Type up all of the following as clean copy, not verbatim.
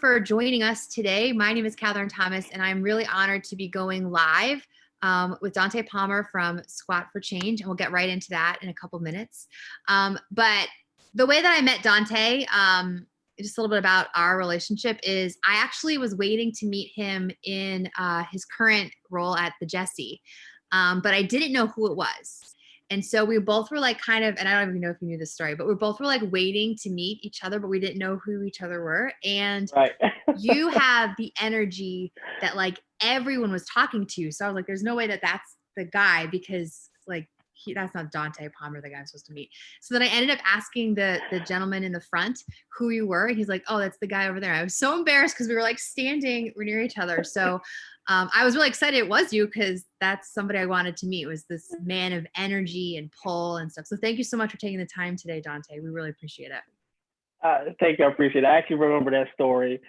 for joining us today. My name is Catherine Thomas, and I'm really honored to be going live with Donte Palmer from Squat for Change, and we'll get right into that in a couple minutes. But the way that I met Donte, just a little bit about our relationship, is I actually was waiting to meet him in his current role at the Jesse, but I didn't know who it was. And so we both were like kind of, and I don't even know if you knew this story, but we both were like waiting to meet each other, but we didn't know who each other were. And Right. you have the energy that like everyone was talking to. So I was like, there's no way that that's the guy, because like that's not Donte Palmer, the guy I'm supposed to meet. So then I ended up asking the gentleman in the front who you were. And he's like, oh, that's the guy over there. I was so embarrassed because we were like standing near each other. So I was really excited it was you, because that's somebody I wanted to meet, was this man of energy and pull and stuff. So thank you so much for taking the time today, Donte. We really appreciate it. Thank you. I appreciate it. I actually remember that story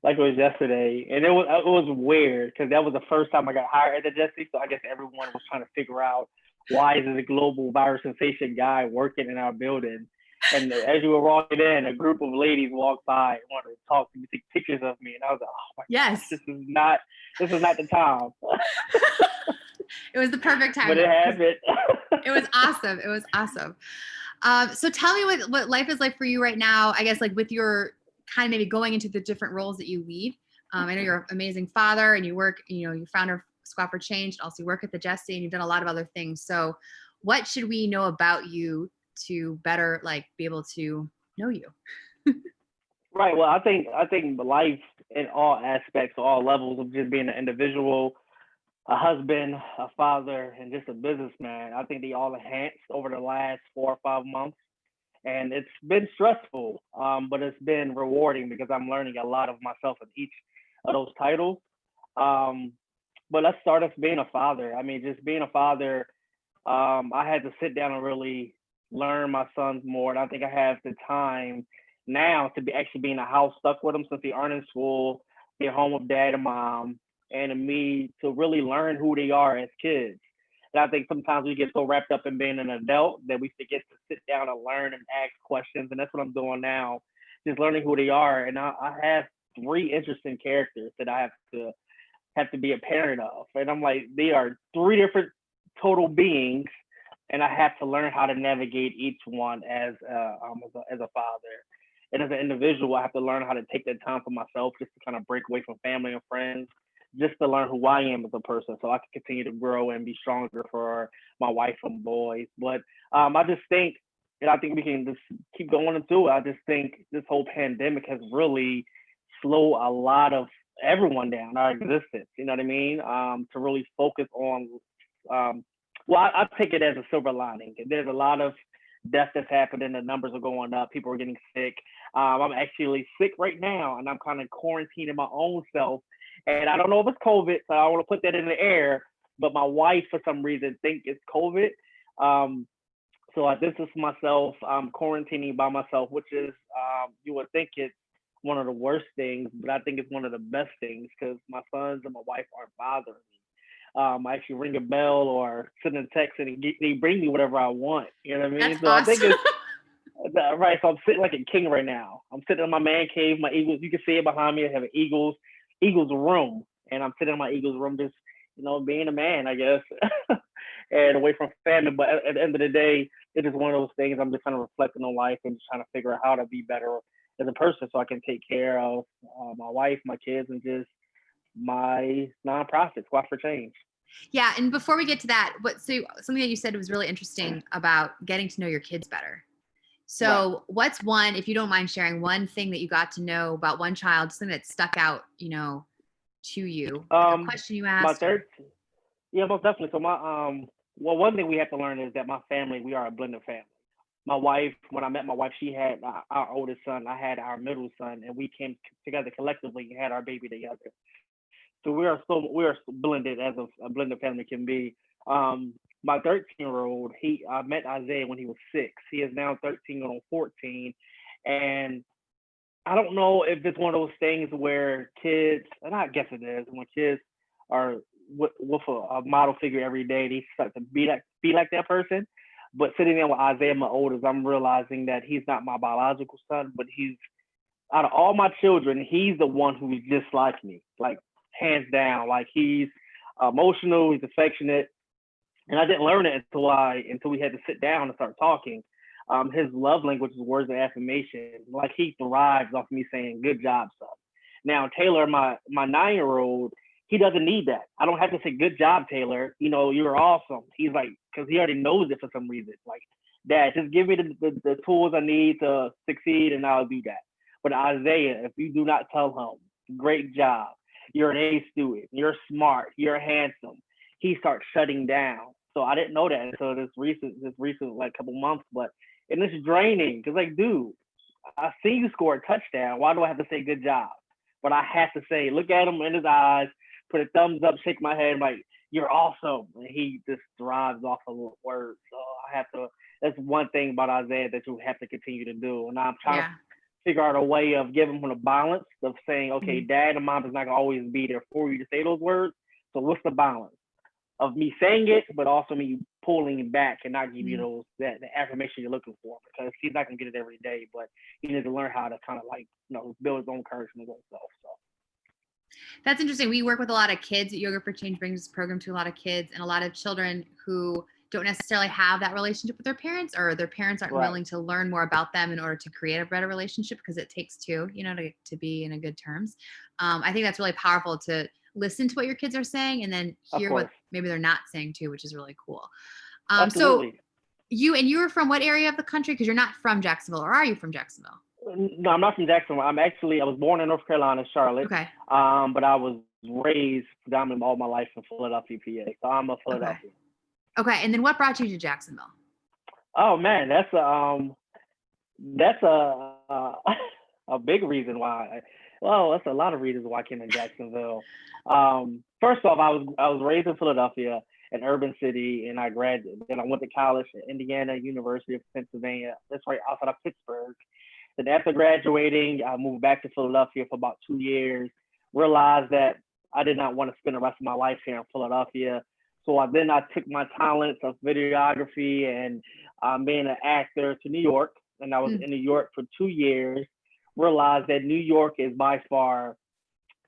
like it was yesterday. And it was weird because that was the first time I got hired at the Jesse. So I guess everyone was trying to figure out, why is this global viral sensation guy working in our building? And as you were walking in, a group of ladies walked by and wanted to talk to me, take pictures of me. And I was like, oh my yes. gosh, this is not the time. It was the perfect time. But it happened. It was awesome. It was awesome. So tell me what life is like for you right now, I guess, like with your kind of maybe going into the different roles that you lead. I know you're an amazing father and you work, you're founder of Squat for Change, also you work at the Jesse, and you've done a lot of other things. So what should we know about you to better like be able to know you? Right. Well, I think life in all aspects, all levels of just being an individual, a husband, a father, and just a businessman, I think they all enhanced over the last 4 or 5 months. And it's been stressful, but it's been rewarding because I'm learning a lot of myself in each of those titles. But let's start with being a father. I mean, just being a father, I had to sit down and really learn my sons more. And I think I have the time now to be actually be in the house stuck with them since they aren't in school, they're home with dad and mom, and me to really learn who they are as kids. And I think sometimes we get so wrapped up in being an adult that we forget to sit down and learn and ask questions. And that's what I'm doing now, just learning who they are. And I have 3 interesting characters that I have to be a parent of. And I'm like, they are 3 different total beings, and I have to learn how to navigate each one as a father. And as an individual, I have to learn how to take that time for myself, just to kind of break away from family and friends, just to learn who I am as a person, so I can continue to grow and be stronger for my wife and boys. But I just think, and I think we can just keep going into it. I just think this whole pandemic has really slowed a lot of everyone down, our existence. You know what I mean? To really focus on, I take it as a silver lining. There's a lot of death that's happening. The numbers are going up. People are getting sick. I'm actually sick right now, and I'm kind of quarantining my own self. And I don't know if it's COVID, so I want to put that in the air. But my wife, for some reason, think it's COVID. So I distance myself. I'm quarantining by myself, which is, you would think it's one of the worst things, but I think it's one of the best things because my sons and my wife aren't bothering me. I actually ring a bell or send a text and they bring me whatever I want. You know what I mean? That's so awesome. I think it's right. So I'm sitting like a king right now. I'm sitting in my man cave, my Eagles. You can see it behind me. I have an Eagles room, and I'm sitting in my Eagles room, just being a man, I guess, and away from family. But at the end of the day, it is one of those things. I'm just kind of reflecting on life and just trying to figure out how to be better as a person, so I can take care of my wife, my kids, and just my nonprofit, Squat for Change. Yeah, and before we get to that, something that you said was really interesting about getting to know your kids better. So right. What's one, if you don't mind sharing, one thing that you got to know about one child, something that stuck out, to you, like a question you asked? Yeah, most definitely. So one thing we have to learn is that my family, we are a blended family. My wife, when I met my wife, she had our oldest son, I had our middle son, and we came together collectively and had our baby together. So we are blended as a blended family can be. My 13-year-old, I met Isaiah when he was 6. He is now 13 on 14, and I don't know if it's one of those things where kids, and I guess it is, when kids are with a model figure every day, they start to be like that person. But sitting there with Isaiah, my oldest, I'm realizing that he's not my biological son, but he's out of all my children, he's the one who's just like me, like hands down. Like he's emotional, he's affectionate, and I didn't learn it until we had to sit down and start talking. His love language is words of affirmation. Like he thrives off me saying "good job, son." Now Taylor, my 9-year-old, he doesn't need that. I don't have to say "good job, Taylor." You know, you're awesome. He's like, because he already knows it for some reason. Like, Dad, just give me the tools I need to succeed, and I'll do that. But Isaiah, if you do not tell him, "great job, you're an A student, you're smart, you're handsome," he starts shutting down. So I didn't know that until this recent like couple months. But and it's draining because like, dude, I see you score a touchdown. Why do I have to say good job? But I have to say, look at him in his eyes, put a thumbs up, shake my head, like, you're awesome. And he just thrives off of words. So I have to, that's one thing about Isaiah that you have to continue to do. And I'm trying to Yeah. figure out a way of giving him a balance of saying, okay, Mhm. dad and mom is not going to always be there for you to say those words. So what's the balance of me saying it, but also me pulling back and not give you Mhm. those that the affirmation you're looking for, because he's not gonna get it every day, but he needs to learn how to kind of like build his own courage and his own self. So That's interesting. We work with a lot of kids. Yoga for Change brings this program to a lot of kids and a lot of children who don't necessarily have that relationship with their parents, or their parents aren't right, willing to learn more about them in order to create a better relationship, because it takes two, to be in a good terms. I think that's really powerful to listen to what your kids are saying and then of hear what course, maybe they're not saying too, which is really cool. So absolutely. you were from what area of the country? Because you're not from Jacksonville, or are you from Jacksonville? No, I'm not from Jacksonville. I was born in North Carolina, Charlotte, Okay. but I was raised predominantly all my life in Philadelphia, PA. So I'm a Okay. Philadelphian. Okay. And then what brought you to Jacksonville? Oh man, that's a big reason why. Well, that's a lot of reasons why I came to Jacksonville. First off, I was raised in Philadelphia, an urban city, and I graduated. Then I went to college at Indiana University of Pennsylvania. That's right outside of Pittsburgh. Then after graduating, I moved back to Philadelphia for about 2 years. Realized that I did not want to spend the rest of my life here in Philadelphia. So I took my talents of videography and being an actor to New York, and I was Mm, in New York for 2 years. Realized that New York is by far,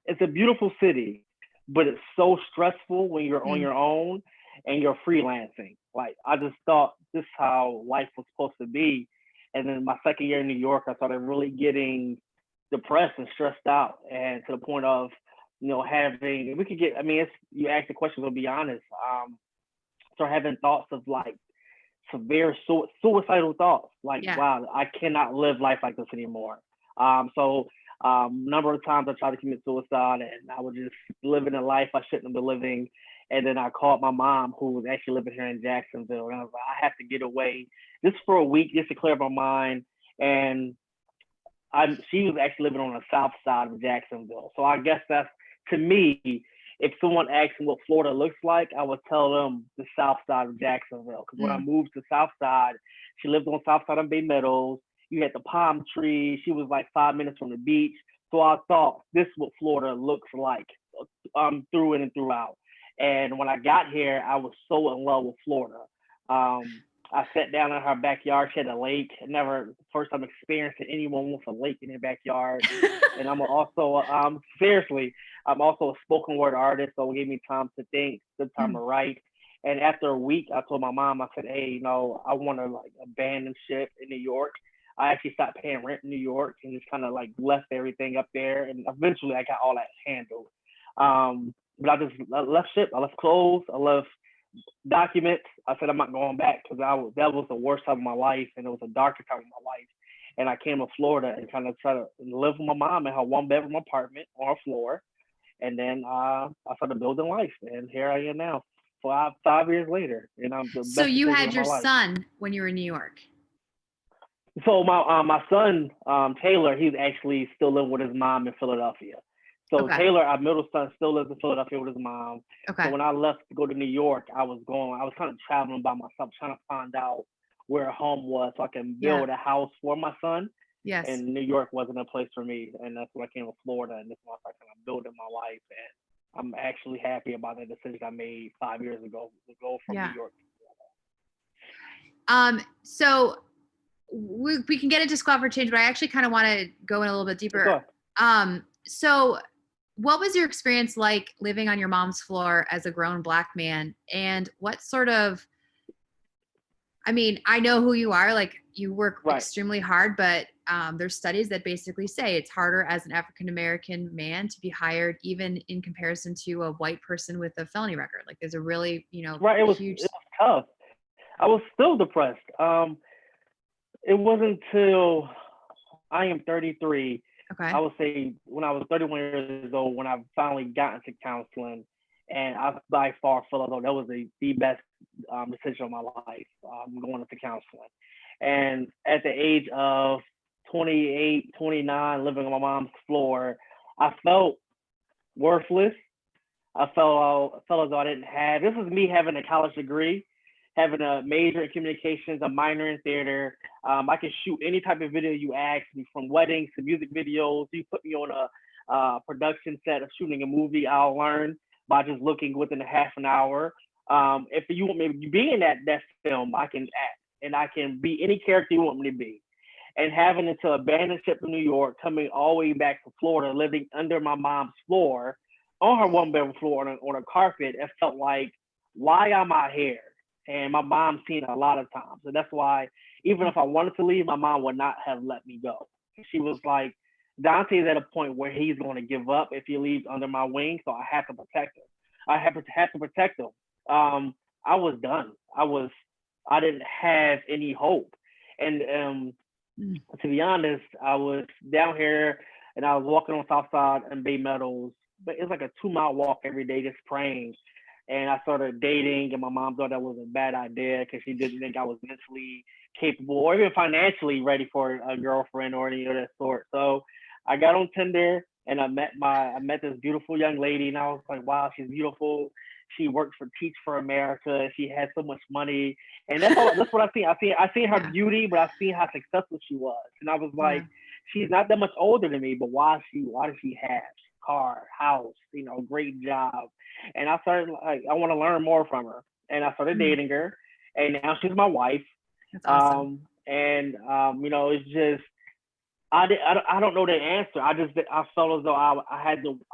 it's a beautiful city, but it's so stressful when you're on mm, your own and you're freelancing. Like I just thought this is how life was supposed to be. And then my second year in New York, I started really getting depressed and stressed out, and to the point of, having, we could get, I mean, it's, you ask the question, we'll be honest. Start having thoughts of like severe suicidal thoughts. Like, yeah. wow, I cannot live life like this anymore. So number of times I tried to commit suicide, and I was just living a life I shouldn't have been living. And then I called my mom, who was actually living here in Jacksonville, and I was like, I have to get away just for a week, just to clear my mind. And she was actually living on the south side of Jacksonville. So I guess that's, to me, if someone asks me what Florida looks like, I would tell them the south side of Jacksonville. Because when I Mm, moved to south side, she lived on south side of Bay Meadows. You had the palm trees. She was like 5 minutes from the beach. So I thought this is what Florida looks like, through in and throughout. And when I got here, I was so in love with Florida. Um, I sat down in her backyard. She had a lake. Never first time experiencing anyone with a lake in their backyard. And I'm also, seriously, I'm also a spoken word artist, so it gave me time to think, good time to mm. write. And after a week, I told my mom, I said, hey, I want to like abandon ship in New York. I actually stopped paying rent in New York and just kind of like left everything up there. And eventually, I got all that handled. But I left ship. I left clothes. I left documents. I said I'm not going back because that was the worst time of my life, and it was a darker time of my life. And I came to Florida and kind of try to live with my mom in her 1 bedroom apartment on her floor. And then I started building life, and here I am now, 5 years later, and I'm the So best you decision had of my your life. son when you were in New York. So my son Taylor, he's actually still living with his mom in Philadelphia. So Okay. Taylor, our middle son, still lives in Philadelphia with his mom. So Okay. when I left to go to New York, I was kind of traveling by myself, trying to find out where home was so I can Yeah. build a house for my son. Yes. And New York wasn't a place for me, and that's when I came to Florida, and this is when I started kind of building my life. And I'm actually happy about that decision I made 5 years ago to go from New Yeah. York. So we can get into Squad for Change, but I actually kind of want to go in a little bit deeper. Sure. So what was your experience like living on your mom's floor as a grown Black man? And what sort of, I mean, I know who you are, like you work extremely hard, but there's studies that basically say it's harder as an African-American man to be hired, even in comparison to a white person with a felony record. Like there's a really, huge. It was tough. I was still depressed. It wasn't until I am 33. Okay. I would say when I was 31 years old, when I finally got into counseling, and I by far feel as though that was the best decision of my life, going into counseling. And at the age of 28, 29, living on my mom's floor, I felt worthless. I felt as though I didn't have. This was me having a college degree, having a major in communications, a minor in theater. I could shoot any type of video you ask me, from weddings to music videos. You put me on a production set of shooting a movie, I'll learn by just looking within a half an hour. If you want me to be in that film, I can act, and I can be any character you want me to be. And having it to abandon ship in New York, coming all the way back to Florida, living under my mom's floor, on her one-bedroom floor on a carpet, it felt like, why am I here? And my mom's seen it a lot of times. So that's why, even if I wanted to leave, my mom would not have let me go. She was like, Donte's at a point where he's going to give up if he leaves under my wing, so I have to protect him. I have to protect him. I was done. I didn't have any hope. And to be honest, I was down here and I was walking on South Side and Bay Meadows, but it's like a 2-mile walk every day just praying. And I started dating, and my mom thought that was a bad idea because she didn't think I was mentally capable or even financially ready for a girlfriend or any of that sort. So I got on Tinder and I met this beautiful young lady, and I was like, wow, she's beautiful. She works for Teach for America. She has so much money, and that's what I see. I seen her beauty, but I seen how successful she was, and I was like, she's not that much older than me, but why does she have car, house, great job? And I started like, I want to learn more from her, and I started dating her, and now she's my wife. That's awesome. It's just I don't know the answer. I felt as though I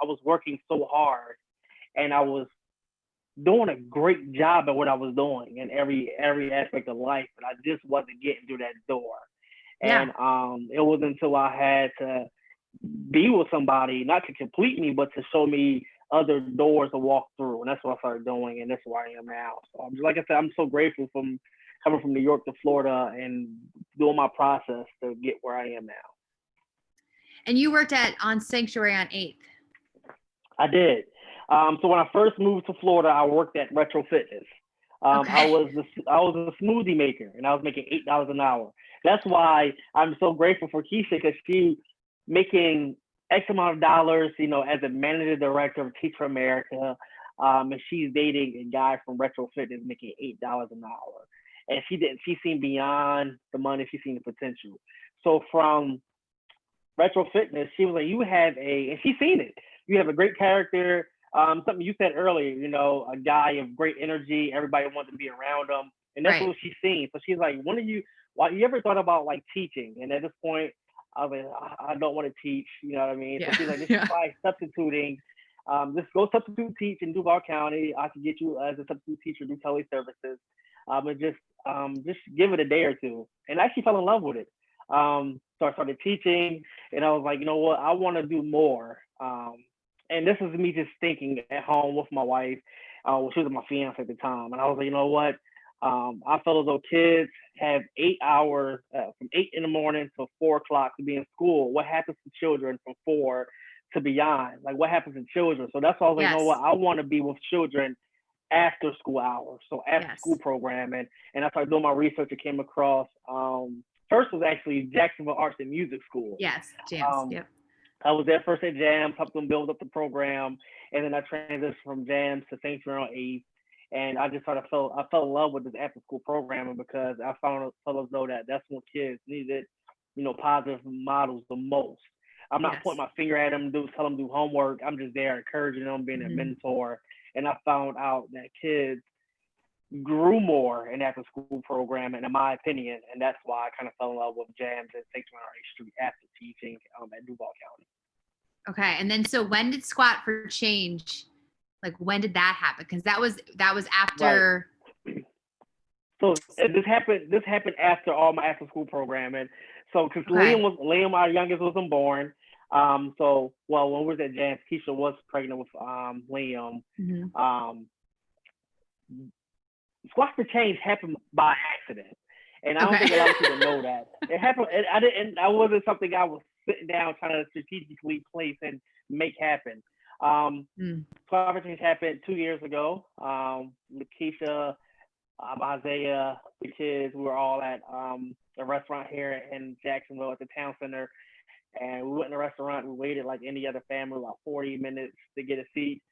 was working so hard, and I was doing a great job at what I was doing in every aspect of life, but I just wasn't getting through that door. And it wasn't until I had to be with somebody, not to complete me, but to show me other doors to walk through. And that's what I started doing, and that's where I am now. So like I said, I'm so grateful from coming from New York to Florida and doing my process to get where I am now. And you worked on Sanctuary on 8th. I did. So when I first moved to Florida, I worked at Retro Fitness. I was a smoothie maker, and I was making $8 an hour. That's why I'm so grateful for Keisha, because she making X amount of dollars, as a manager director of Teach for America, and she's dating a guy from Retro Fitness making $8 an hour. And she seen beyond the money, she seen the potential. So from Retro Fitness, she was like, and she's seen it. You have a great character. Something you said earlier, a guy of great energy. Everybody wants to be around him, and that's what she's seen. So she's like, why you ever thought about like teaching? And at this point, I was like, I don't want to teach. You know what I mean? So she's like, this is why substituting. Just go substitute teach in Duval County. I can get you as a substitute teacher, do tele services, and just give it a day or two. And I actually fell in love with it. So I started teaching, and I was like, you know what? I want to do more. And this is me just thinking at home with my wife. She was my fiance at the time. And I was like, you know what? I felt as though kids have 8 hours from 8 in the morning to 4 o'clock to be in school. What happens to children from 4 to beyond? Like, what happens to children? So that's why I was like, you know what? I want to be with children after school hours. So after school programming. And I started doing my research. I came across, first was actually Jacksonville Arts and Music School. Yes, Jams. Yep. I was there first at Jams, helped them build up the program, and then I transitioned from Jams to Sanctuary on 8th, and I just I fell in love with this after school programming, because I felt as though that's what kids needed, positive models the most. I'm not pointing my finger at them, tell them do homework. I'm just there encouraging them, being a mentor, and I found out that kids grew more in after school programming, in my opinion, and that's why I kind of fell in love with jams and St. Street after teaching at Duval County. Okay, and then so when did Squat for Change? Like when did that happen? Because that was after. Right. So this happened after all my after school programming. So because Liam, our youngest, wasn't born. So well, when we was at Jams, Keisha was pregnant with Liam. Mm-hmm. Squat for Change happened by accident, and I don't think a lot of people know that it happened. I didn't. That wasn't something I was sitting down trying to strategically place and make happen. Squat for Change happened 2 years ago. Keisha, Isaiah, the kids, we were all at a restaurant here in Jacksonville at the town center, and we went in the restaurant. We waited like any other family, about 40 minutes to get a seat.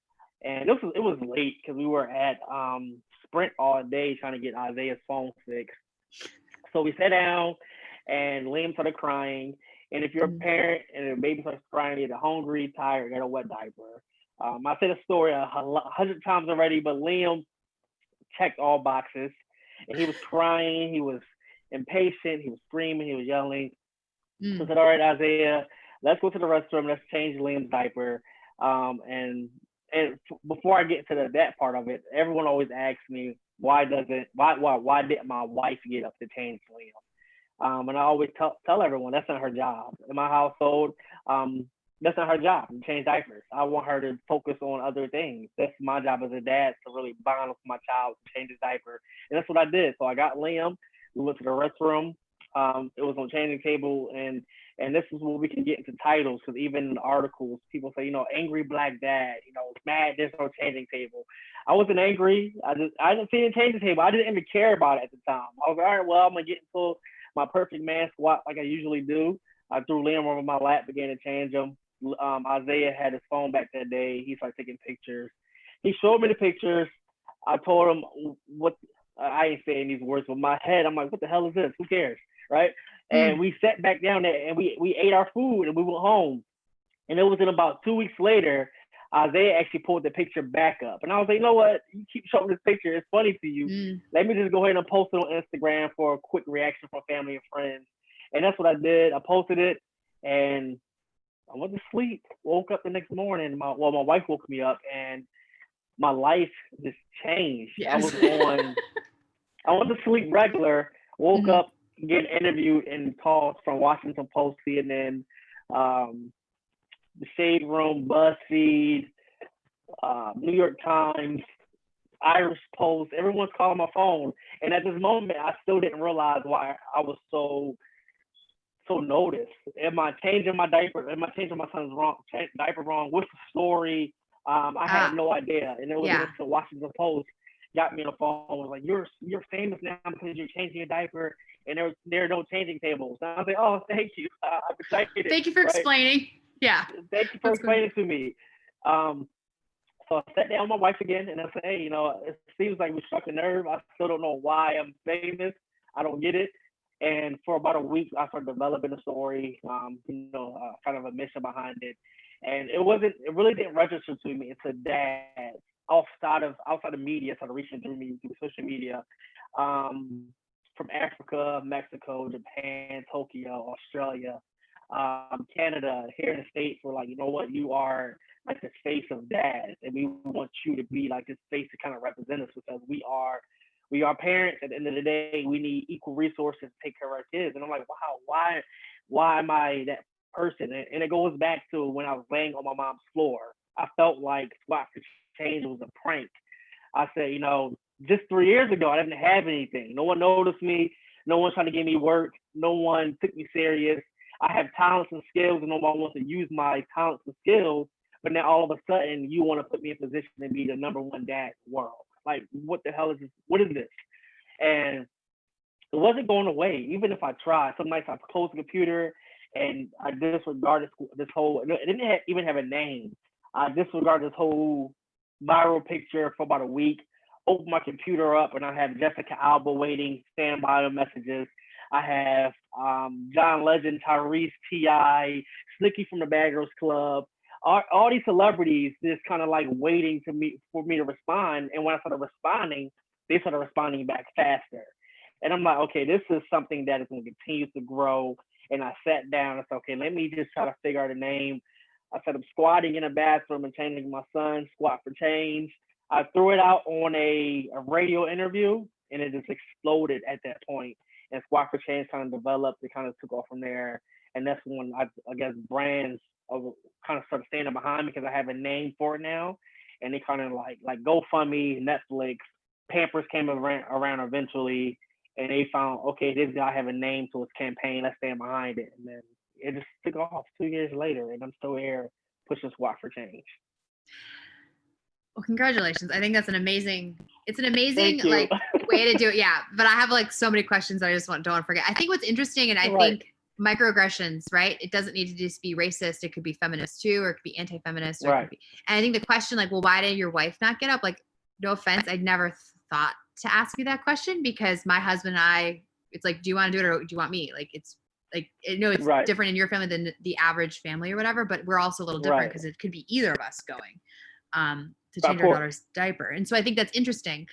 And it was late because we were at Sprint all day trying to get Isaiah's phone fixed. So we sat down, and Liam started crying. And if you're a parent and a baby starts crying, you're hungry, tired, got a wet diaper. I said the story 100 times already, but Liam checked all boxes, and he was crying. He was impatient. He was screaming. He was yelling. So I said, "All right, Isaiah, let's go to the restroom. Let's change Liam's diaper." And before I get to that part of it, everyone always asks me why didn't my wife get up to change Liam? And I always tell everyone that's not her job. In my household, that's not her job to change diapers. I want her to focus on other things. That's my job as a dad, to really bond with my child, to change his diaper. And that's what I did. So I got Liam. We went to the restroom. It was on changing table, and this is where we can get into titles, because even in the articles, people say, angry black dad, mad there's no changing table. I wasn't angry. I didn't see him change the table. I didn't even care about it at the time. I was like, all right, well, I'm gonna get into my perfect man squat like I usually do. I threw Liam over my lap, began to change him. Isaiah had his phone back that day. He started taking pictures. He showed me the pictures. I told him what I ain't saying these words, but in my head, I'm like, what the hell is this? Who cares? Right? And we sat back down there and we ate our food and we went home. And it was in about 2 weeks later, Isaiah actually pulled the picture back up. And I was like, you know what? You keep showing this picture. It's funny to you. Let me just go ahead and post it on Instagram for a quick reaction from family and friends. And that's what I did. I posted it, and I went to sleep. Woke up the next morning. My wife woke me up, and my life just changed. Yes. I went to sleep regular, woke up, getting interviewed in calls from Washington Post, CNN, the Shade Room, BuzzFeed, New York Times, Irish Post. Everyone's calling my phone. And at this moment, I still didn't realize why I was so noticed. Am I changing my diaper? Am I changing my son's diaper wrong? What's the story? I had no idea. And it was the Washington Post got me on the phone. Was like, you're famous now because you're changing your diaper, and there are no changing tables. And I was like, oh, thank you. I'm excited. Thank you for explaining. Yeah. Thank you for explaining to me. So I sat down with my wife again, and I said, hey, it seems like we struck a nerve. I still don't know why I'm famous. I don't get it. And for about a week, I started developing a story, kind of a mission behind it. And it really didn't register to me until dad, outside of media, started reaching through me through social media, from Africa, Mexico, Japan, Tokyo, Australia, Canada, here in the States. We're like, you know what, you are like the face of dad, and we want you to be like this face to kind of represent us, because we are parents. At the end of the day, we need equal resources to take care of our kids. And I'm like, wow, why am I that person? And it goes back to when I was laying on my mom's floor. I felt like Squat for Change was a prank. I said, just 3 years ago, I didn't have anything. No one noticed me. No one trying to give me work. No one took me serious. I have talents and skills, and nobody wants to use my talents and skills. But now all of a sudden, you want to put me in position to be the number one dad in the world. Like, what the hell is this? What is this? And it wasn't going away. Even if I tried, some nights I closed the computer and I disregarded this whole, it didn't even have a name. I disregarded this whole viral picture for about a week, opened my computer up, and I have Jessica Alba waiting, standby messages. I have John Legend, Tyrese, T.I., Slicky from the Bad Girls Club, all these celebrities just kind of like waiting for me to respond. And when I started responding, they started responding back faster. And I'm like, okay, this is something that is going to continue to grow. And I sat down and said, okay, let me just try to figure out a name. I said, I'm squatting in a bathroom and changing my son, Squat for Change. I threw it out on a radio interview, and it just exploded at that point. And Squat for Change kind of developed. It kind of took off from there. And that's when I guess brands kind of started standing behind me because I have a name for it now. And they kind of like GoFundMe, Netflix, Pampers came around eventually, and they found, okay, this guy have a name to his campaign. Let's stand behind it. And then it just took off 2 years later, and I'm still here pushing Squat for Change. Well, congratulations. I think that's an amazing Thank you. like way to do it. Yeah. But I have like so many questions that I just don't want to forget. I think what's interesting, and I think microaggressions, right? It doesn't need to just be racist. It could be feminist too, or it could be anti-feminist. Or it could be, and I think the question like, well, why did your wife not get up? Like, no offense, I'd never thought to ask you that question, because my husband and I, it's like, do you want to do it or do you want me? Like, it's like, no, it's different in your family than the average family or whatever, but we're also a little different because it could be either of us going to change our daughter's diaper. And so I think that's interesting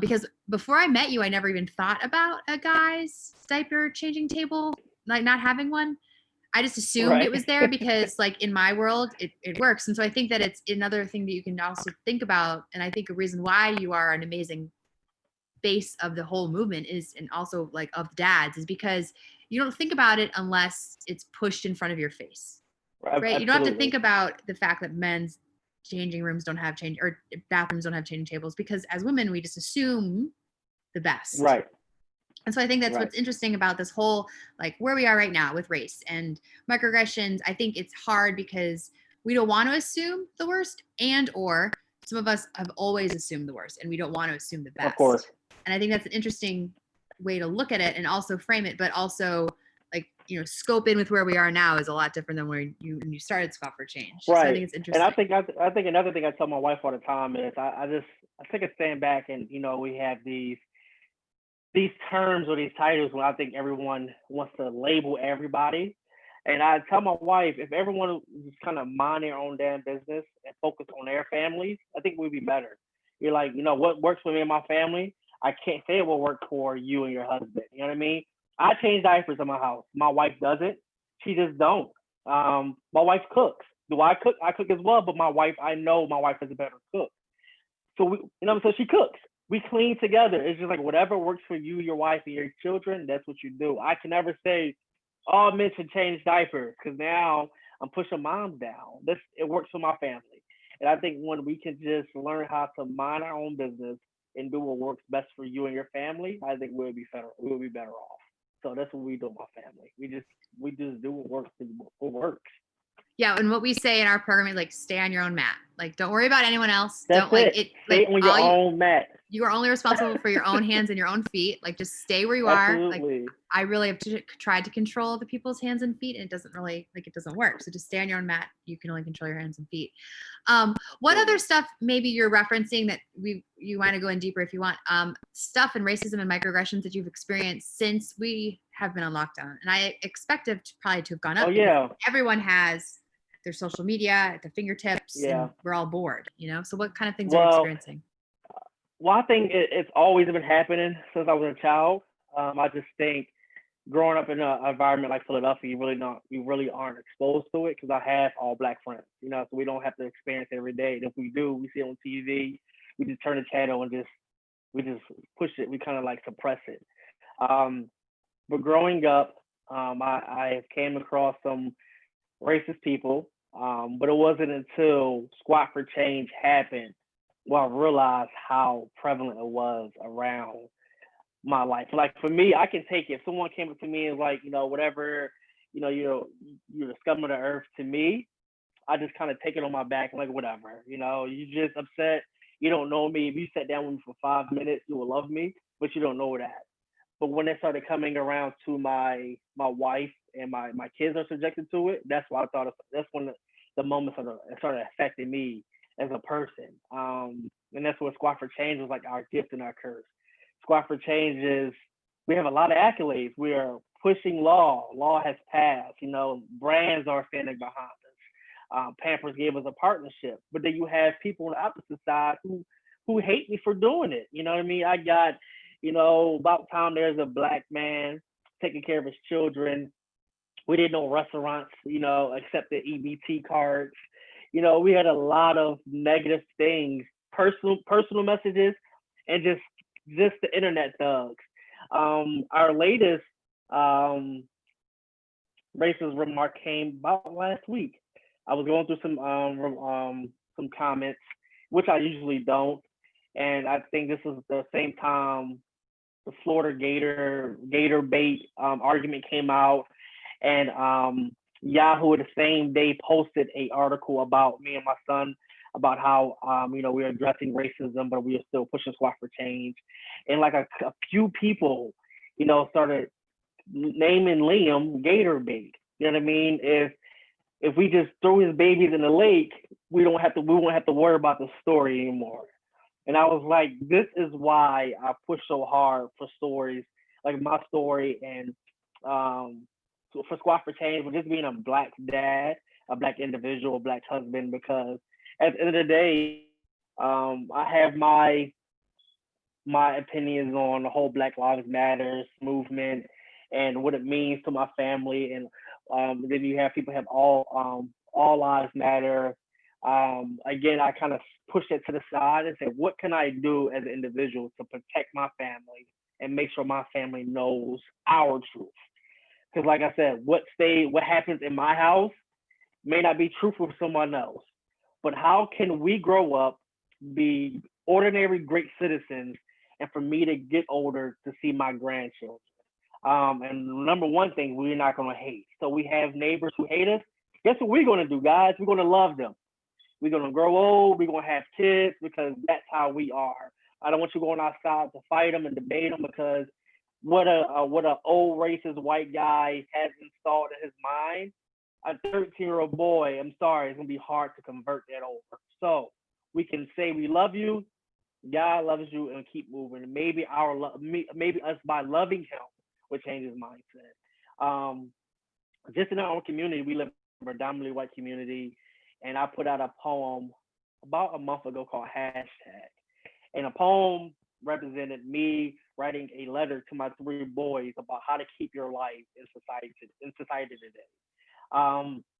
because before I met you, I never even thought about a guy's diaper changing table, like not having one. I just assumed it was there because like in my world, it works. And so I think that it's another thing that you can also think about. And I think a reason why you are an amazing base of the whole movement is, and also like of dads, is because you don't think about it unless it's pushed in front of your face, right? Absolutely. You don't have to think about the fact that men's changing rooms don't have or bathrooms don't have changing tables, because as women, we just assume the best. Right. And so I think that's what's interesting about this whole, like where we are right now with race and microaggressions. I think it's hard because we don't want to assume the worst, or some of us have always assumed the worst and we don't want to assume the best. Of course. And I think that's an interesting way to look at it and also frame it, but also like, scope in with where we are now is a lot different than when you started Squat for Change. Right. So I think it's interesting. And I think another thing I tell my wife all the time is I take a stand back and, we have these terms or these titles when I think everyone wants to label everybody. And I tell my wife, if everyone just kind of mind their own damn business and focus on their families, I think we'd be better. You're like, what works for me and my family, I can't say it will work for you and your husband. You know what I mean? I change diapers in my house. My wife doesn't. She just don't. My wife cooks. Do I cook? I cook as well, but I know my wife is a better cook. So so she cooks. We clean together. It's just like whatever works for you, your wife, and your children, that's what you do. I can never say, all men should change diapers, because now I'm pushing moms down. It works for my family. And I think when we can just learn how to mind our own business and do what works best for you and your family, I think we'll be better off. So that's what we do with my family. We just do what works. Yeah, and what we say in our program is like, stay on your own mat. Like, don't worry about anyone else. That's don't like it. Stay on your own mat. You are only responsible for your own hands and your own feet. Like, just stay where you Absolutely. are. Like, I really have tried to control other people's hands and feet, and it doesn't work. So just stay on your own mat. You can only control your hands and feet. What other stuff maybe you're referencing that you want to go in deeper if you want? Stuff and racism and microaggressions that you've experienced since we have been on lockdown, and I expect it probably to have gone up. Oh yeah. Everyone has their social media at their fingertips. Yeah. And we're all bored. So what kind of things are you experiencing? Well, I think it's always been happening since I was a child. I just think growing up in an environment like Philadelphia, you really aren't exposed to it, because I have all Black friends, so we don't have to experience it every day. And if we do, we see it on TV, we just turn the channel and we just push it. We kind of like suppress it. But growing up, I came across some racist people, but it wasn't until Squat for Change happened where I realized how prevalent it was around my life. Like for me, I can take it. If someone came up to me and like, whatever, you're the scum of the earth to me, I just kind of take it on my back and like, whatever, you just upset. You don't know me. If you sat down with me for 5 minutes, you will love me, but you don't know that. But when it started coming around to my wife and my kids are subjected to it, that's why that's when the moment started affecting me as a person. And that's what Squat for Change was like, our gift and our curse. Squat for Change is, we have a lot of accolades. We are pushing law. Law has passed. Brands are standing behind us. Pampers gave us a partnership. But then you have people on the opposite side who who hate me for doing it. You know what I mean? I got, about time there's a black man taking care of his children. We didn't know restaurants, accepted EBT cards. We had a lot of negative things, personal messages, and just the internet thugs. Our latest racist remark came about last week. I was going through some comments, which I usually don't, and I think this was the same time the Florida Gator bait argument came out, and Yahoo the same day posted a article about me and my son about how we are addressing racism, but we are still pushing squat for change, and like a few people, started naming Liam Gator bait. You know what I mean? If we just throw his babies in the lake, we won't have to worry about the story anymore. And I was like, this is why I push so hard for stories like my story and for Squad for Change, for just being a black dad, a black individual, a black husband, because at the end of the day, I have my opinions on the whole Black Lives Matters movement and what it means to my family. And then you have people have all lives matter. Again, I kind of pushed it to the side and said, what can I do as an individual to protect my family and make sure my family knows our truth? Because like I said, what happens in my house may not be true for someone else. But how can we grow up, be ordinary great citizens, and for me to get older to see my grandchildren? And number one thing, we're not going to hate. So we have neighbors who hate us. Guess what we're going to do, guys? We're going to love them. We're going to grow old. We're going to have kids because that's how we are. I don't want you going outside to fight them and debate them, because what a old racist white guy has installed in his mind, a 13-year-old boy, I'm sorry, it's going to be hard to convert that over. So we can say we love you, God loves you, and keep moving. Maybe maybe us by loving him would change his mindset. Just in our own community, we live in a predominantly white community, and I put out a poem about a month ago called Hashtag. And a poem represented me writing a letter to my 3 boys about how to keep your life in society today.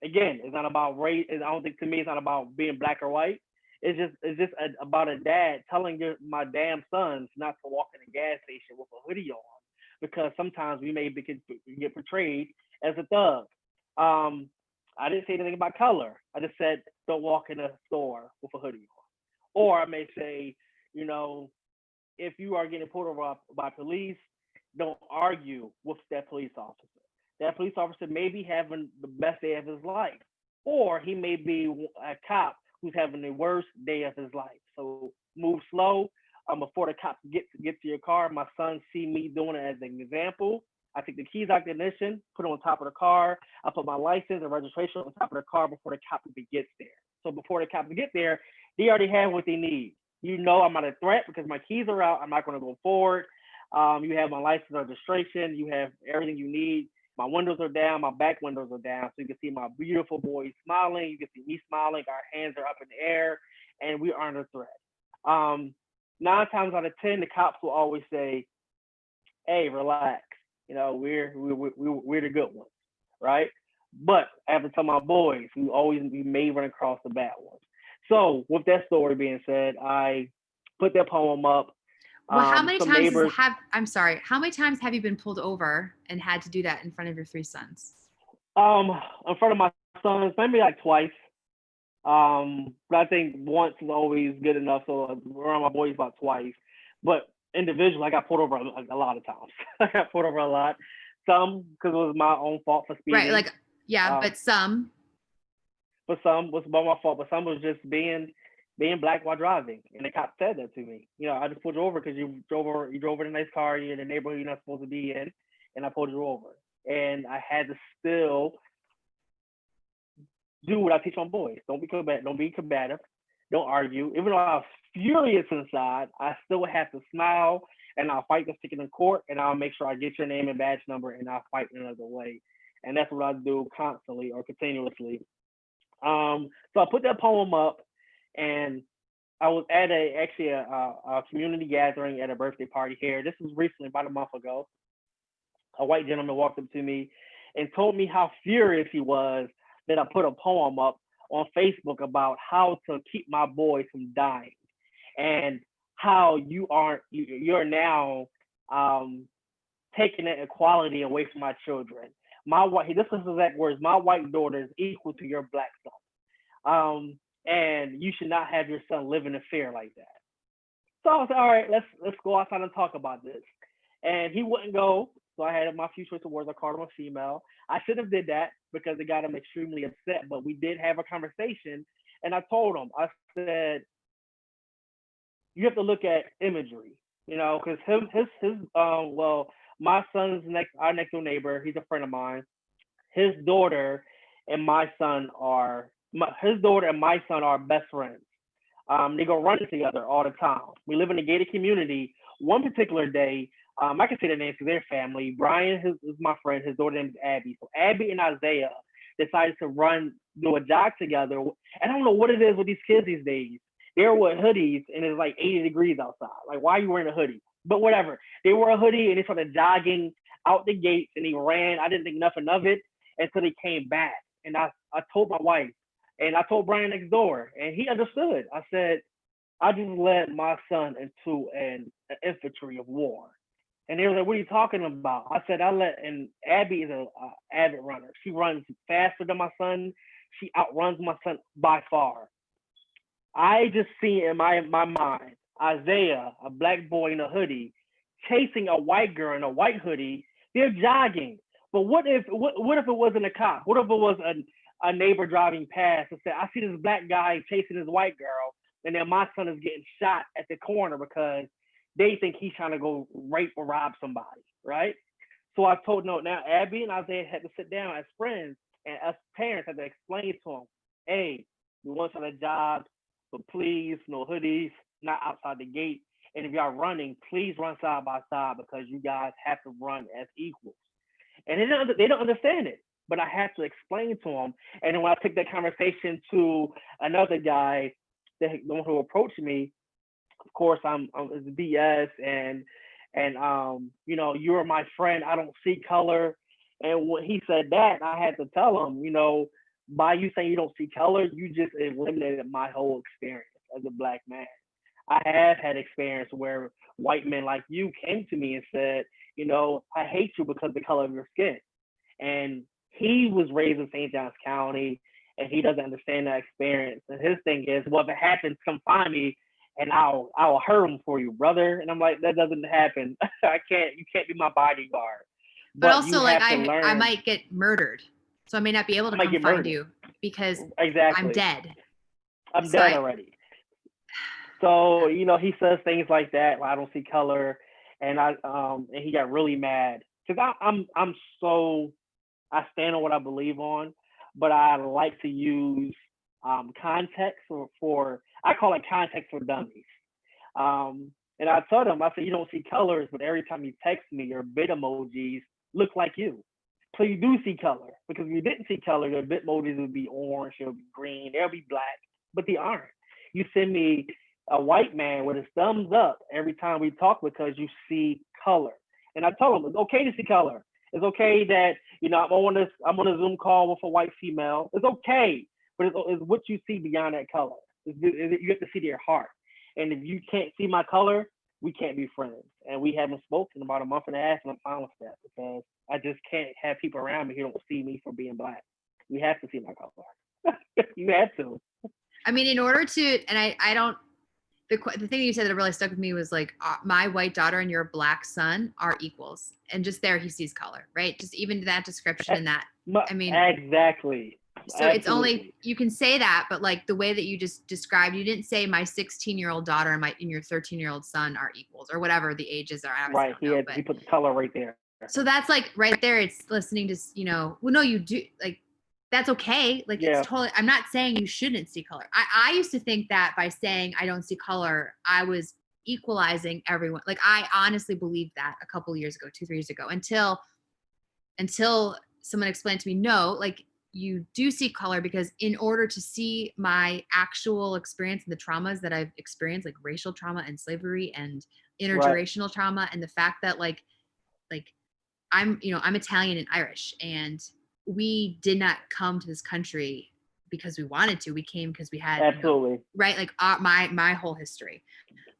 Again, it's not about race. I don't think, to me, it's not about being black or white. It's just about a dad telling my damn sons not to walk in a gas station with a hoodie on, because sometimes we may get portrayed as a thug. I didn't say anything about color. I just said don't walk in a store with a hoodie on. Or I may say, if you are getting pulled over by police, don't argue with that police officer. That police officer may be having the best day of his life, or he may be a cop who's having the worst day of his life. So move slow. Before the cops get to your car. My sons see me doing it as an example. I take the keys out the ignition, put it on top of the car. I put my license and registration on top of the car before the cop gets there. So before the cops get there, they already have what they need. I'm not a threat because my keys are out. I'm not going to go forward. You have my license and registration. You have everything you need. My windows are down. My back windows are down. So you can see my beautiful boys smiling. You can see me smiling. Our hands are up in the air, and we aren't a threat. 9 times out of 10, the cops will always say, "Hey, relax. We're the good ones, right?" But I have to tell my boys, we may run across the bad ones. So with that story being said, I put that poem up. Well, how many times how many times have you been pulled over and had to do that in front of your 3 sons? In front of my sons, maybe like twice. But I think once is always good enough. So around my boys about twice. But individually, I got pulled over a lot of times. I got pulled over a lot. Some because it was my own fault for speeding. Right, but some. But some was by my fault. But some was just being black while driving, and the cop said that to me. I just pulled you over because you drove in a nice car. You're in a neighborhood you're not supposed to be in, and I pulled you over. And I had to still do what I teach my boys. Don't be combative. Don't argue. Even though I was furious inside, I still have to smile, and I'll fight the ticket in court, and I'll make sure I get your name and badge number, and I'll fight in another way. And that's what I do constantly or continuously. So I put that poem up, and I was at a community gathering at a birthday party here. This was recently, about a month ago. A white gentleman walked up to me and told me how furious he was that I put a poem up on Facebook about how to keep my boys from dying, and how you're now um, taking that equality away from my children. This is his exact words. My white daughter is equal to your black son, and you should not have your son live in fear like that. So I was like, all right, let's go outside and talk about this. And he wouldn't go. So I had my few choice of words. I called him a female. I should have did that because it got him extremely upset. But we did have a conversation, and I told him, I said, you have to look at imagery, because my son's our next door neighbor. He's a friend of mine. His daughter and my son are his daughter and my son are best friends. They go running together all the time. We live in a gated community. One particular day, I can say the names of their family. Brian is my friend. His daughter name is Abby. So Abby and Isaiah decided to do a jog together. And I don't know what it is with these kids these days. They're with hoodies and it's like 80 degrees outside. Like, why are you wearing a hoodie? But whatever. They wore a hoodie and they started jogging out the gates and they ran. I didn't think nothing of it until they came back. And I told my wife, and I told Brian next door, and he understood. I said, I just led my son into an infantry of war. And they were like, what are you talking about? I said, and Abby is a avid runner. She runs faster than my son. She outruns my son by far. I just see in my mind, Isaiah, a black boy in a hoodie, chasing a white girl in a white hoodie. They're jogging. But what if it wasn't a cop? What if it was a neighbor driving past and said, I see this black guy chasing this white girl, and then my son is getting shot at the corner because they think he's trying to go rape or rob somebody, right? So I told now Abby and Isaiah had to sit down as friends, and us parents had to explain to them, hey, we want to job, but please, no hoodies, not outside the gate. And if y'all running, please run side by side because you guys have to run as equals. And they don't understand it, but I have to explain to them. And then when I took that conversation to another guy, the one who approached me, of course it's BS, and you're my friend. I don't see color. And when he said that, I had to tell him, by you saying you don't see color, you just eliminated my whole experience as a black man. I have had experience where white men like you came to me and said, I hate you because of the color of your skin. And he was raised in St. Johns County, and he doesn't understand that experience. And his thing is, well, if it happens, come find me, and I'll hurt him for you, brother. And I'm like, that doesn't happen. You can't be my bodyguard. But also, like, I might get murdered, so I may not be able to come find you because I'm dead. I'm dead already. So he says things like that. Well, I don't see color, and he got really mad because I stand on what I believe on, but I like to use context for I call it context for dummies. And I told him, I said, you don't see colors, but every time you text me, your bit emojis look like you. So you do see color, because if you didn't see color, your bit emojis would be orange, they'll be green, they'll be black, but they aren't. You send me a white man with his thumbs up every time we talk because you see color. And I told him it's okay to see color. It's okay that, I'm on a Zoom call with a white female. It's okay, but it's what you see beyond that color. You have to see their heart. And if you can't see my color, we can't be friends. And we haven't spoken in about a month and a half, and I'm fine with that because I just can't have people around me who don't see me for being black. You have to see my color. You have to. I mean, in order to, and I don't, the thing you said that really stuck with me was like, my white daughter and your black son are equals. And just there, he sees color, right? Just even that description and that. I mean, exactly. So Absolutely. It's only, you can say that, but like the way that you just described, you didn't say my 16-year-old daughter and your 13-year-old son are equals or whatever the ages are. Right. He put the color right there. So that's like right there. It's listening to, well, no, you do, like, that's okay. Like, yeah. It's totally, I'm not saying you shouldn't see color. I used to think that by saying I don't see color, I was equalizing everyone. Like, I honestly believed that a couple of years ago, 2-3 years ago, until someone explained to me, no, like, you do see color, because in order to see my actual experience and the traumas that I've experienced, like racial trauma and slavery and intergenerational trauma, and the fact that like I'm Italian and Irish, and we did not come to this country because we wanted to. We came because we had absolutely right, like my whole history.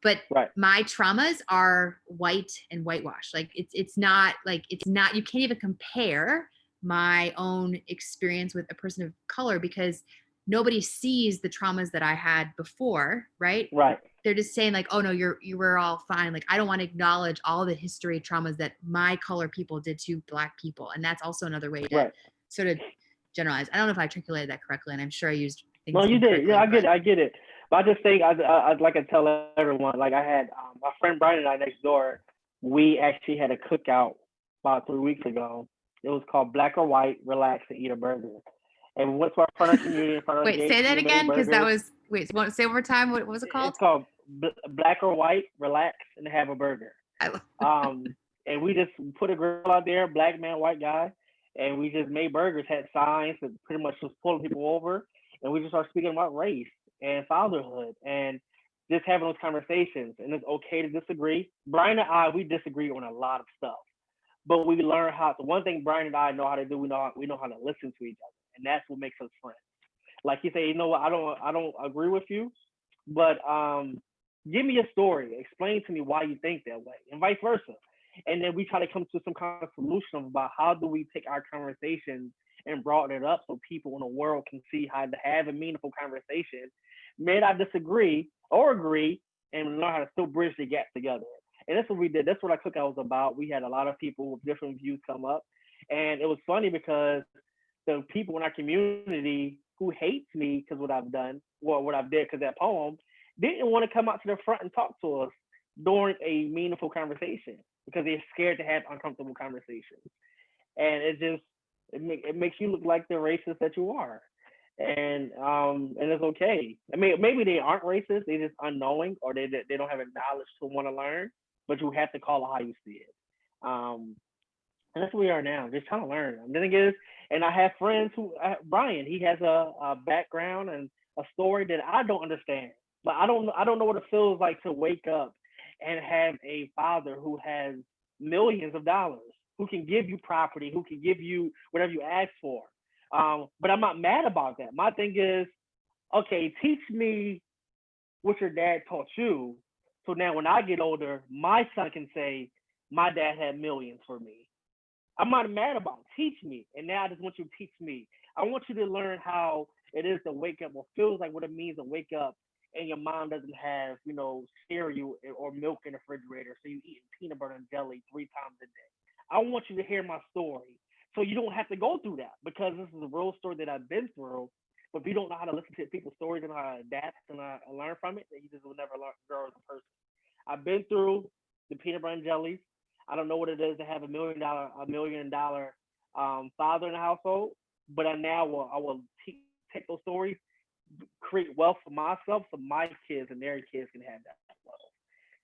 But my traumas are white and whitewashed. Like it's not, you can't even compare my own experience with a person of color, because nobody sees the traumas that I had before, right? Right. They're just saying like, oh no, you were all fine. Like, I don't want to acknowledge all the history traumas that my color people did to Black people. And that's also another way to sort of generalize. I don't know if I articulated that correctly, and I'm sure I used things. No, you did. Yeah, I get it. But I just think I'd like to tell everyone, like I had my friend Brian and I next door, we actually had a cookout about 3 weeks ago. It was called Black or White, Relax and Eat a Burger. And we went to our front of the community in front of the gate. Wait, say that again, because that was, say one more time. What was it called? It's called Black or White, Relax and Have a Burger. And we just put a grill out there, Black man, white guy, and we just made burgers, had signs that pretty much was pulling people over. And we just started speaking about race and fatherhood and just having those conversations. And it's okay to disagree. Brian and I, we disagree on a lot of stuff, but we learn how. The one thing Brian and I know how to do, we know how to listen to each other, and that's what makes us friends. Like you say, you know what? I don't agree with you, but give me a story. Explain to me why you think that way, and vice versa. And then we try to come to some kind of solution about how do we take our conversations and broaden it up so people in the world can see how to have a meaningful conversation. May not disagree or agree, and learn how to still bridge the gap together. And that's what we did. That's what our cookout was about. We had a lot of people with different views come up. And it was funny because the people in our community who hates me because what I've done, well, what I've did because that poem, didn't want to come out to the front and talk to us during a meaningful conversation because they're scared to have uncomfortable conversations. And it makes you look like the racist that you are. And it's okay. I mean, maybe they aren't racist, they're just unknowing, or they don't have a knowledge to want to learn, but you have to call it how you see it. And that's where we are now, just trying to learn. And then again, and I have friends who, Brian, he has a background and a story that I don't understand, but I don't know what it feels like to wake up and have a father who has millions of dollars, who can give you property, who can give you whatever you ask for. But I'm not mad about that. My thing is, okay, teach me what your dad taught you. So now when I get older, my son can say, my dad had millions for me. I'm not mad about it. Teach me. And now I just want you to teach me. I want you to learn how it is to wake up, or feels like what it means to wake up and your mom doesn't have, cereal or milk in the refrigerator. So you eat peanut butter and jelly 3 times a day. I want you to hear my story. So you don't have to go through that, because this is a real story that I've been through. But if you don't know how to listen to people's stories and how to adapt and learn from it, then you just will never grow as a person. I've been through the peanut butter and jellies. I don't know what it is to have $1 million father in the household, but I will take those stories, create wealth for myself, so my kids and their kids can have that wealth.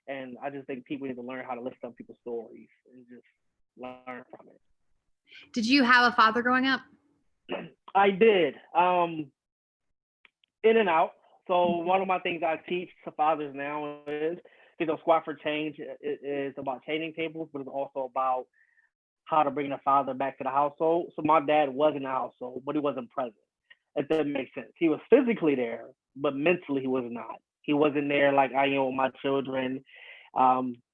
And I just think people need to learn how to listen to people's stories and just learn from it. Did you have a father growing up? I did. In and out. So one of my things I teach to fathers now is, Squat for Change is about changing tables, but it's also about how to bring the father back to the household. So my dad was in the household, but he wasn't present. If that makes sense. He was physically there, but mentally he was not. He wasn't there like I am with my children.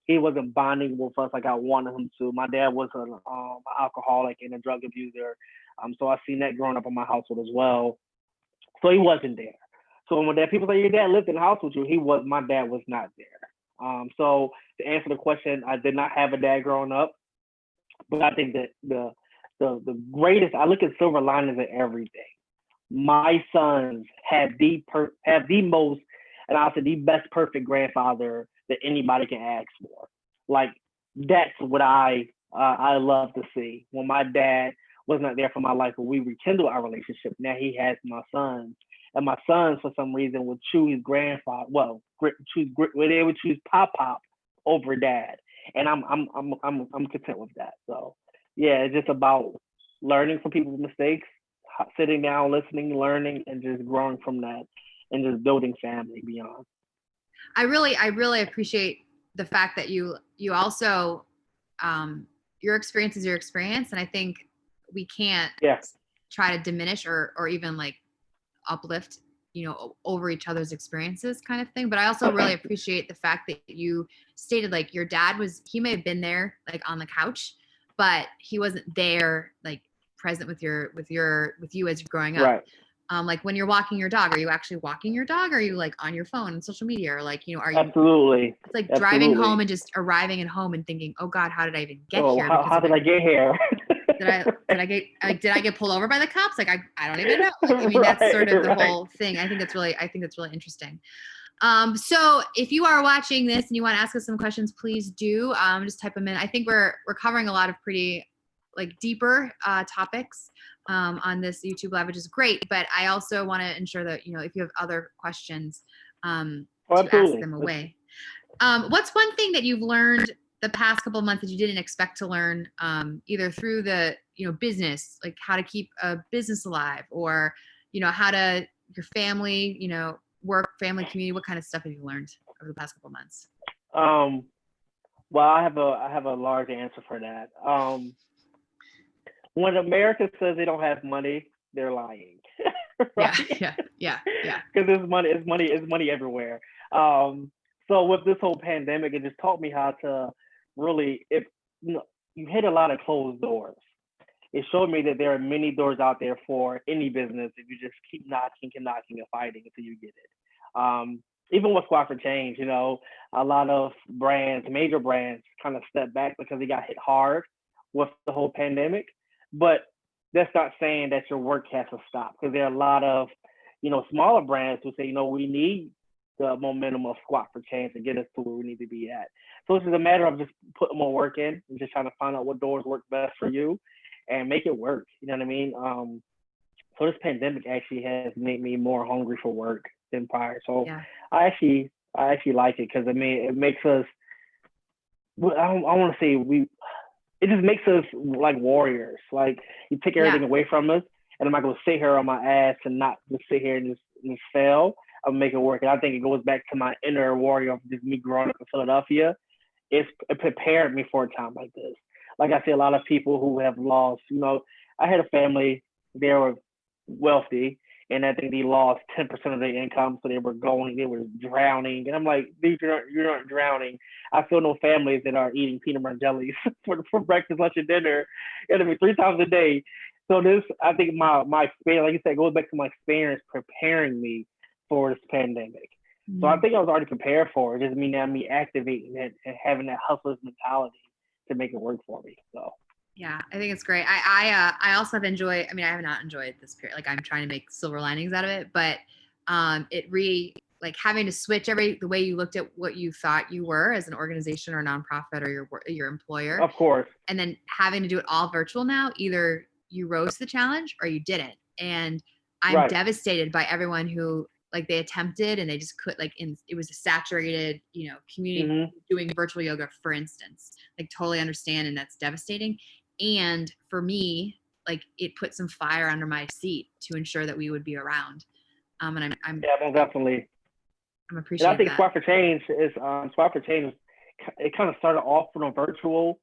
He wasn't bonding with us like I wanted him to. My dad was an alcoholic and a drug abuser. So I've seen that growing up in my household as well. So he wasn't there. So when people say your dad lived in the house with you, my dad was not there. So to answer the question, I did not have a dad growing up, but I think that the greatest, I look at silver linings in everything. My sons have the most, and I'll say the best perfect grandfather that anybody can ask for. Like, that's what I love to see. When my dad was not there for my life, when we rekindled our relationship, now he has my sons. And my sons, for some reason, would choose grandfather. Well, they would choose Pop over dad, and I'm content with that. So yeah, it's just about learning from people's mistakes, sitting down, listening, learning, and just growing from that, and just building family beyond. I really appreciate the fact that you also, your experience is your experience. And I think we can't try to diminish or even like uplift, over each other's experiences kind of thing. But I also really appreciate the fact that you stated like your dad he may have been there like on the couch, but he wasn't there like present with you as you're growing up. Right. Like when you're walking your dog, are you actually walking your dog? Or are you like on your phone and social media? Or like, are you? Absolutely. It's like driving home and just arriving at home and thinking, oh God, how did I even get here? How did I get here? Did I get pulled over by the cops? Like, I don't even know. Like, I mean, that's sort of the whole thing. I think that's really interesting. So if you are watching this and you want to ask us some questions, please do, just type them in. I think we're covering a lot of pretty like deeper, topics, on this YouTube live, which is great. But I also want to ensure that, if you have other questions, to ask them away. What's one thing that you've learned the past couple of months that you didn't expect to learn, either through the, business, like how to keep a business alive, or, how to, your family, work, family, community, what kind of stuff have you learned over the past couple of months? Well, I have a large answer for that. When America says they don't have money, they're lying. Right? Yeah. Because there's money everywhere. So with this whole pandemic, it just taught me how to really, if you hit a lot of closed doors. It showed me that there are many doors out there for any business if you just keep knocking and fighting until you get it. Even with Squad for Change, a lot of major brands kind of stepped back because they got hit hard with the whole pandemic. But that's not saying that your work has to stop, because there are a lot of, smaller brands who say, we need the momentum of Squad for Change to get us to where we need to be at. So it's just a matter of just putting more work in and just trying to find out what doors work best for you and make it work. You know what I mean? So this pandemic actually has made me more hungry for work than prior. So yeah. I actually like it, because it makes us, I want to say it just makes us like warriors. Like, you take everything away from us, and I'm not going to sit here on my ass and not just sit here and just fail. I'll make it work. And I think it goes back to my inner warrior of just me growing up in Philadelphia. It prepared me for a time like this. Like I see a lot of people who have lost, I had a family, they were wealthy, and I think they lost 10% of their income. So they were drowning. And I'm like, dude, you're not drowning. I still know families that are eating peanut butter jellies for breakfast, lunch, and dinner. 3 times a day. So this, I think my experience, like you said, goes back to my experience preparing me for this pandemic. Mm-hmm. So I think I was already prepared for it. Just me activating it and having that hustler's mentality to make it work for me. So yeah, I think it's great. I also have enjoyed, I have not enjoyed this period. Like, I'm trying to make silver linings out of it, but like having to switch the way you looked at what you thought you were as an organization or nonprofit or your employer. Of course. And then having to do it all virtual now. Either you rose to the challenge or you didn't. And I'm devastated by everyone who, like, they attempted and they just could, like, it was a saturated, community doing virtual yoga, for instance. Like, totally understand, and that's devastating. And for me, like, it put some fire under my seat to ensure that we would be around. And I'm most definitely. I'm appreciating. And I think Squad for Change is it kind of started off from a virtual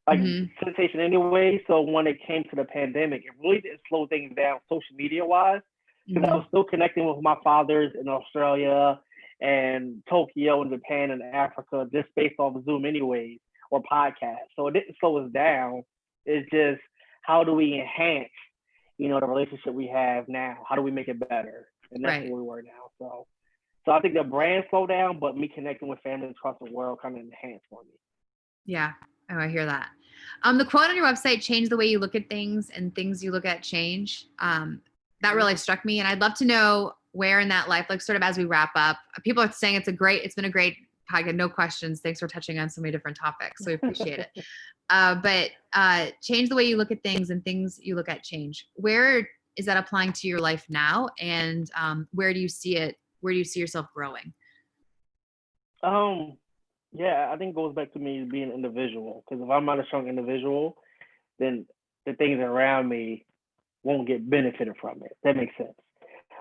sensation anyway. So when it came to the pandemic, it really did slow things down social media wise. Because I was still connecting with my fathers in Australia and Tokyo and Japan and Africa, just based off of Zoom anyways, or podcasts. So it didn't slow us down. It's just, how do we enhance, the relationship we have now? How do we make it better? And that's where we were now. So I think the brand slowed down, but me connecting with families across the world kind of enhanced for me. Yeah. Oh, I hear that. The quote on your website, "Change the way you look at things and things you look at change." That really struck me. And I'd love to know where in that life, like, sort of as we wrap up, people are saying it's been a great podcast. No questions. Thanks for touching on so many different topics. So we appreciate it. But change the way you look at things and things you look at change. Where is that applying to your life now? And where do you see it? Where do you see yourself growing? Yeah, I think it goes back to me being an individual. Because if I'm not a strong individual, then the things around me won't get benefited from it. That makes sense.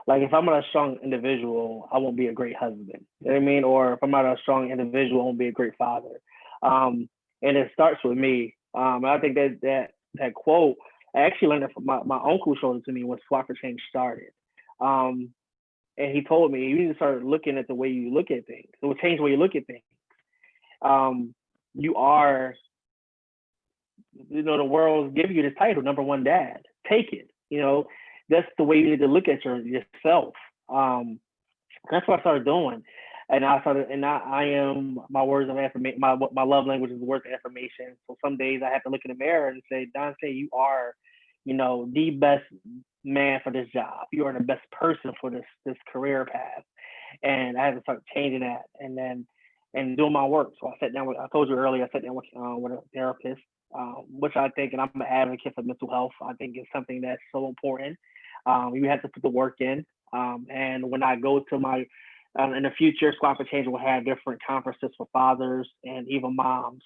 Like if I'm not a strong individual, I won't be a great husband. You know what I mean? Or if I'm not a strong individual, I won't be a great father. And it starts with me. I think that quote, I actually learned it from my uncle showed it to me when Swap for Change started. And he told me you need to start looking at the way you look at things. It will change the way you look at things. You are, the world's giving you this title, number one dad. Take it. That's the way you need to look at yourself. That's what I started doing. And I am, my words of affirmation, my love language is words of affirmation. So some days I have to look in the mirror and say, Donte, you are, the best man for this job. You are the best person for this career path. And I had to start changing that and doing my work. So I sat down I told you earlier, I sat down with a therapist, which I think, and I'm an advocate for mental health. I think it's something that's so important. You have to put the work in. And when I go to my, in the future, Squad for Change will have different conferences for fathers and even moms.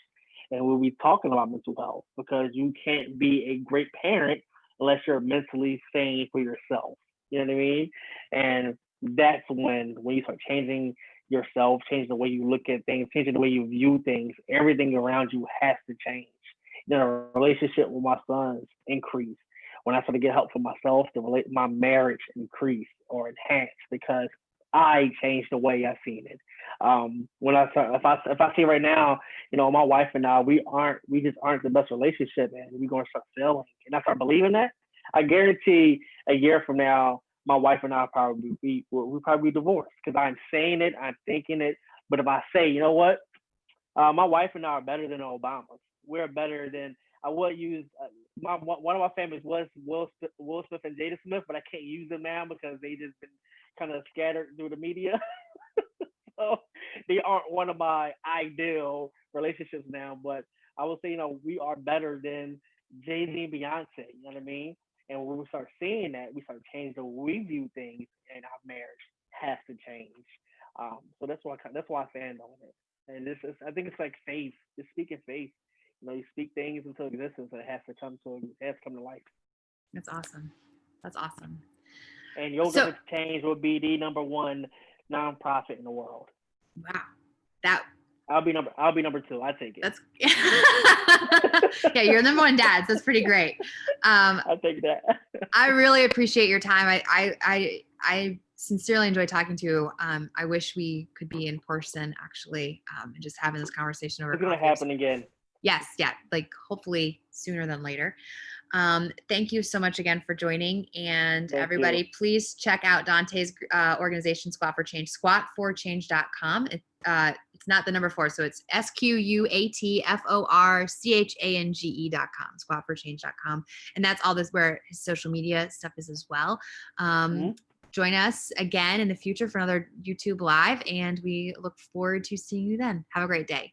And we'll be talking about mental health because you can't be a great parent unless you're mentally sane for yourself. You know what I mean? And that's when you start changing yourself, changing the way you look at things, changing the way you view things, everything around you has to change. The relationship with my sons increased. When I started to get help for myself, my marriage increased or enhanced because I changed the way I seen it. When if I see right now, my wife and I, we just aren't the best relationship, and we're gonna start failing. And I start believing that, I guarantee a year from now, my wife and I we'll probably be divorced because I'm saying it, I'm thinking it. But if I say, you know what, my wife and I are better than the Obamas. We're better than I would use. One of my families was Will Smith and Jada Smith, but I can't use them now because they just been kind of scattered through the media. So they aren't one of my ideal relationships now. But I will say, we are better than Jay-Z and Beyonce. You know what I mean? And when we start seeing that, we start changing the way we view things, and our marriage has to change. So that's why I stand on it. And I think it's like faith. Just speaking faith. You speak things into existence, and it has to come to life. That's awesome. That's awesome. And Yoga for Change will be the number one nonprofit in the world. Wow. I'll be number two. I take it. That's yeah, you're number one dad. So that's pretty great. I'll take that. I really appreciate your time. I sincerely enjoy talking to you. I wish we could be in person actually, and just having this conversation over. It's gonna happen again. Yes, yeah, like hopefully sooner than later. Thank you so much again for joining. And Thank everybody, you. please check out Donte's organization, Squat for Change, squat4change.com. It's not the number 4, so it's SQUATFORCHANGE.com, squat4change.com. And that's all this where his social media stuff is as well. Join us again in the future for another YouTube Live, and we look forward to seeing you then. Have a great day.